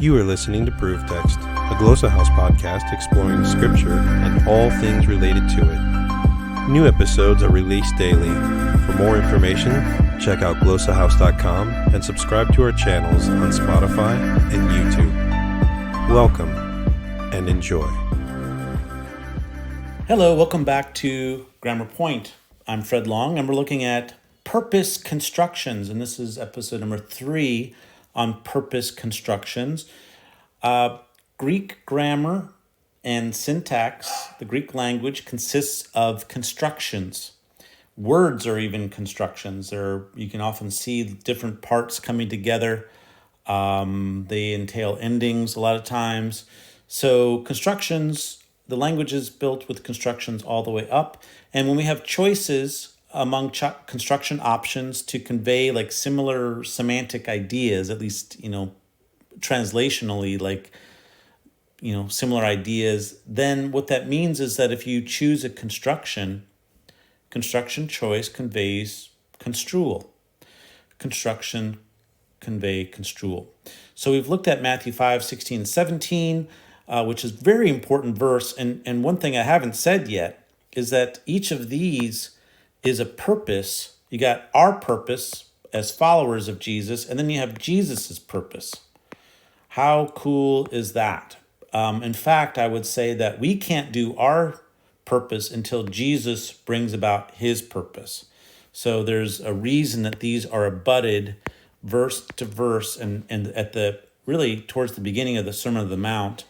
You are listening to Proof Text, a Glossa House podcast exploring Scripture and all things related to it. New episodes are released daily. For more information, check out glossahouse.com and subscribe to our channels on Spotify and YouTube. Welcome and enjoy. Hello, welcome back to GrammarPoint. I'm Fred Long, and we're looking at purpose constructions, and this is episode number 3 on purpose constructions. Greek grammar and syntax, the Greek language, consists of constructions. Words are even constructions. You can often see different parts coming together. They entail endings a lot of times. So constructions, the language is built with constructions all the way up. And when we have choices among construction options to convey like similar semantic ideas, at least, translationally, like, similar ideas, then what that means is that if you choose a construction choice conveys construal. Construction convey construal. So we've looked at Matthew 5, 16, 17, which is a very important verse. And one thing I haven't said yet is that each of these is a purpose. You got our purpose as followers of Jesus, and then you have Jesus's purpose. How cool is that? In fact, I would say that we can't do our purpose until Jesus brings about his purpose. So there's a reason that these are abutted verse to verse and at the really towards the beginning of the Sermon on the Mount.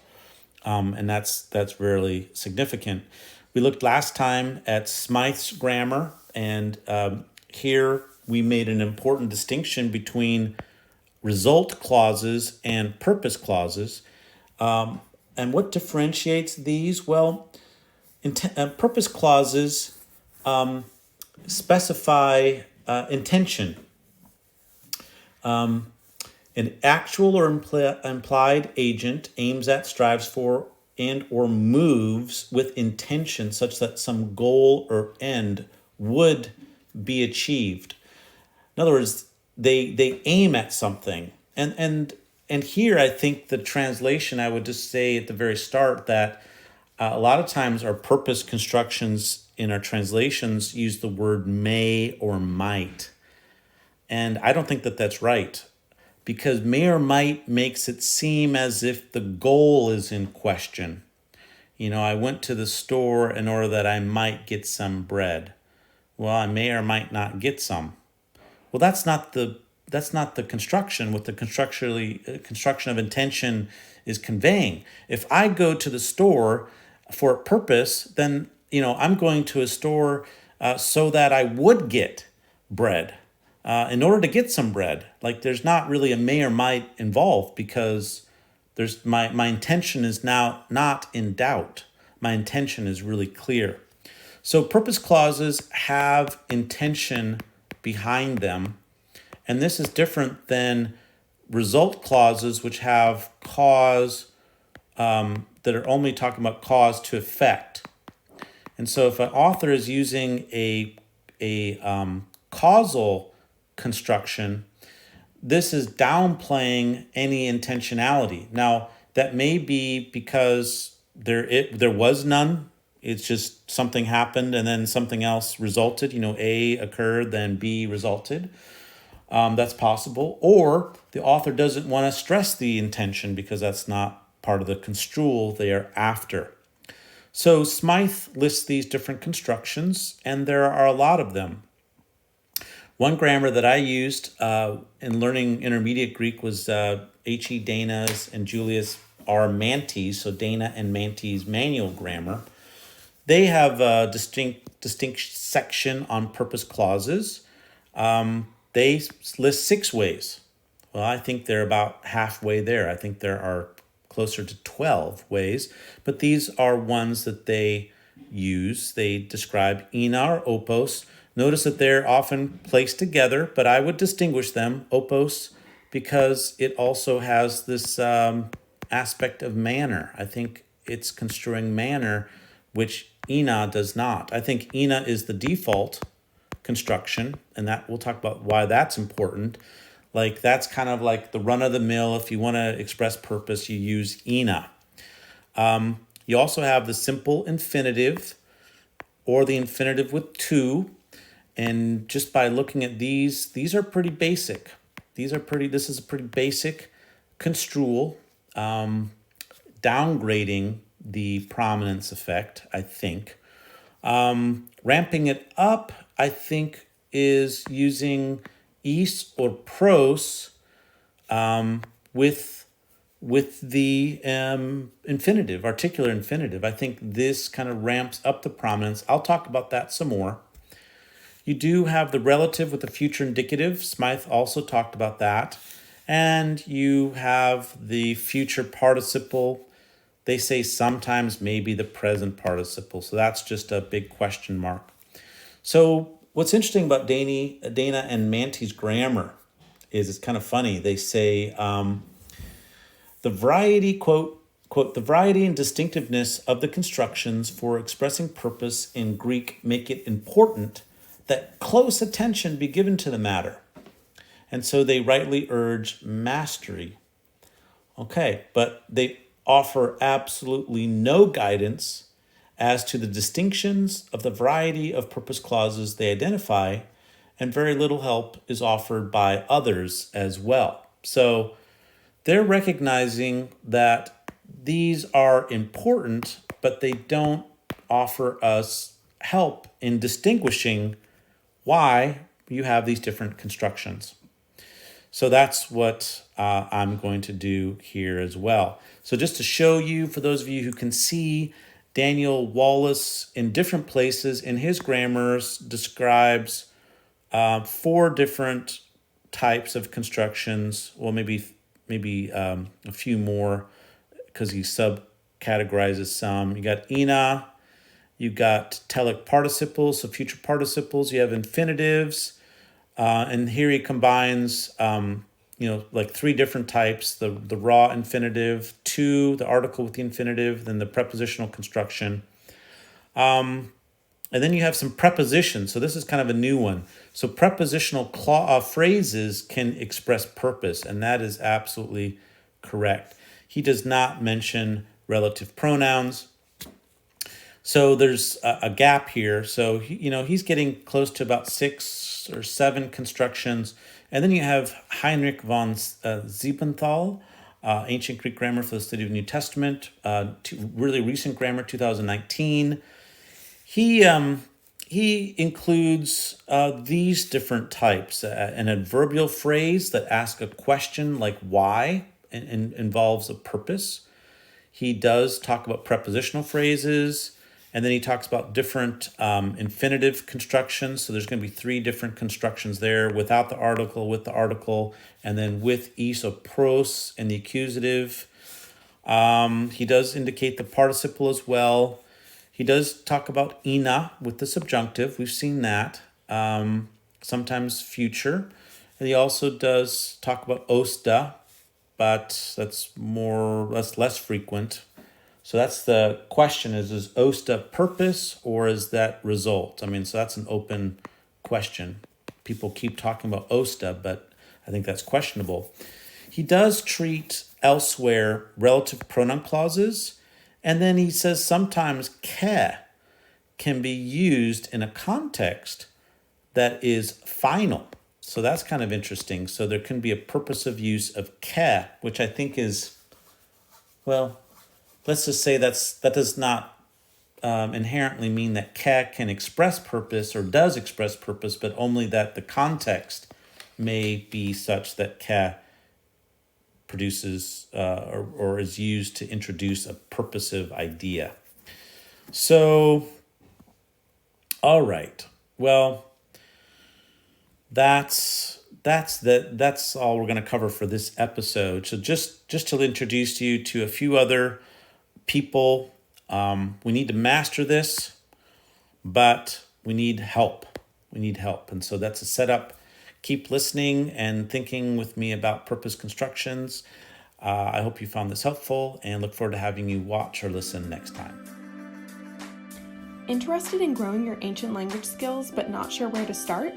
And that's really significant. We looked last time at Smythe's grammar, and here we made an important distinction between result clauses and purpose clauses. And what differentiates these? Well, purpose clauses specify intention. An actual or implied agent aims at, strives for, and or moves with intention such that some goal or end would be achieved. In other words, they aim at something. And here I think the translation, I would just say at the very start that a lot of times our purpose constructions in our translations use the word may or might. And I don't think that that's right, because may or might makes it seem as if the goal is in question. I went to the store in order that I might get some bread. Well, I may or might not get some. Well, that's not the construction. What the construction of intention is conveying. If I go to the store for a purpose, then I'm going to a store so that I would get bread. In order to get some bread, like there's not really a may or might involved, because there's my intention is now not in doubt. My intention is really clear. So purpose clauses have intention behind them, and this is different than result clauses, which have cause, that are only talking about cause to effect. And so if an author is using a causal construction, this is downplaying any intentionality. Now, that may be because there was none. It's just something happened and then something else resulted. A occurred, then B resulted. That's possible. Or the author doesn't want to stress the intention because that's not part of the construal they are after. So Smythe lists these different constructions, and there are a lot of them. One grammar that I used in learning intermediate Greek was H.E. Dana's and Julius R. Mante's, so Dana and Mante's manual grammar. They have a distinct section on purpose clauses. They list 6 ways. Well, I think they're about halfway there. I think there are closer to 12 ways, but these are ones that they use. They describe ina or opos. Notice that they're often placed together, but I would distinguish them, opos, because it also has this aspect of manner. I think it's construing manner, which ina does not. I think ina is the default construction, and that we'll talk about why that's important. Like that's kind of like the run of the mill. If you want to express purpose, you use ina. You also have the simple infinitive or the infinitive with to. And just by looking at these are pretty basic. This is a pretty basic construal, downgrading the prominence effect, I think. Ramping it up, I think, is using is or pros with the infinitive, articular infinitive. I think this kind of ramps up the prominence. I'll talk about that some more. You do have the relative with the future indicative. Smythe also talked about that. And you have the future participle. They say sometimes maybe the present participle. So that's just a big question mark. So what's interesting about Dana and Manty's grammar is it's kind of funny. They say the variety, quote, the variety and distinctiveness of the constructions for expressing purpose in Greek make it important that close attention be given to the matter. And so they rightly urge mastery. Okay, but they offer absolutely no guidance as to the distinctions of the variety of purpose clauses they identify, and very little help is offered by others as well. So they're recognizing that these are important, but they don't offer us help in distinguishing why you have these different constructions. So that's what I'm going to do here as well. So just to show you, for those of you who can see, Daniel Wallace in different places in his grammars describes 4 different types of constructions. Well, maybe a few more because he subcategorizes some. You got ina. You got telic participles, so future participles. You have infinitives, and here he combines, like 3 different types: the raw infinitive, to the article with the infinitive, then the prepositional construction, and then you have some prepositions. So this is kind of a new one. So prepositional phrases can express purpose, and that is absolutely correct. He does not mention relative pronouns. So there's a gap here. So he's getting close to about 6 or 7 constructions, and then you have Heinrich von Siebenthal, Ancient Greek Grammar for the Study of the New Testament, really recent grammar, 2019. He includes these different types: an adverbial phrase that asks a question like why and involves a purpose. He does talk about prepositional phrases. And then he talks about different infinitive constructions. So there's going to be 3 different constructions there: without the article, with the article, and then with is or pros in the accusative. He does indicate the participle as well. He does talk about ina with the subjunctive. We've seen that. Sometimes future. And he also does talk about osta, but that's less frequent. So that's the question: is osta purpose or is that result? So that's an open question. People keep talking about osta, but I think that's questionable. He does treat elsewhere relative pronoun clauses, and then he says sometimes ke can be used in a context that is final. So that's kind of interesting. So there can be a purposive use of ke, which I think is, let's just say that does not inherently mean that ke can express purpose or does express purpose, but only that the context may be such that ke produces or is used to introduce a purposive idea. So, all right. Well, that's all we're going to cover for this episode. So just to introduce you to a few other people. We need to master this, but we need help. And so that's a setup. Keep listening and thinking with me about purpose constructions. I hope you found this helpful and look forward to having you watch or listen next time. Interested in growing your ancient language skills but not sure where to start?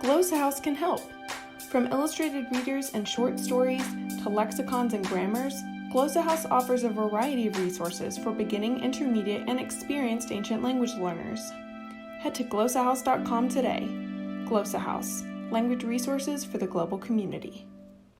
Glossa House can help. From illustrated readers and short stories to lexicons and grammars, Glossa House offers a variety of resources for beginning, intermediate, and experienced ancient language learners. Head to glossahouse.com today. Glossa House, language resources for the global community.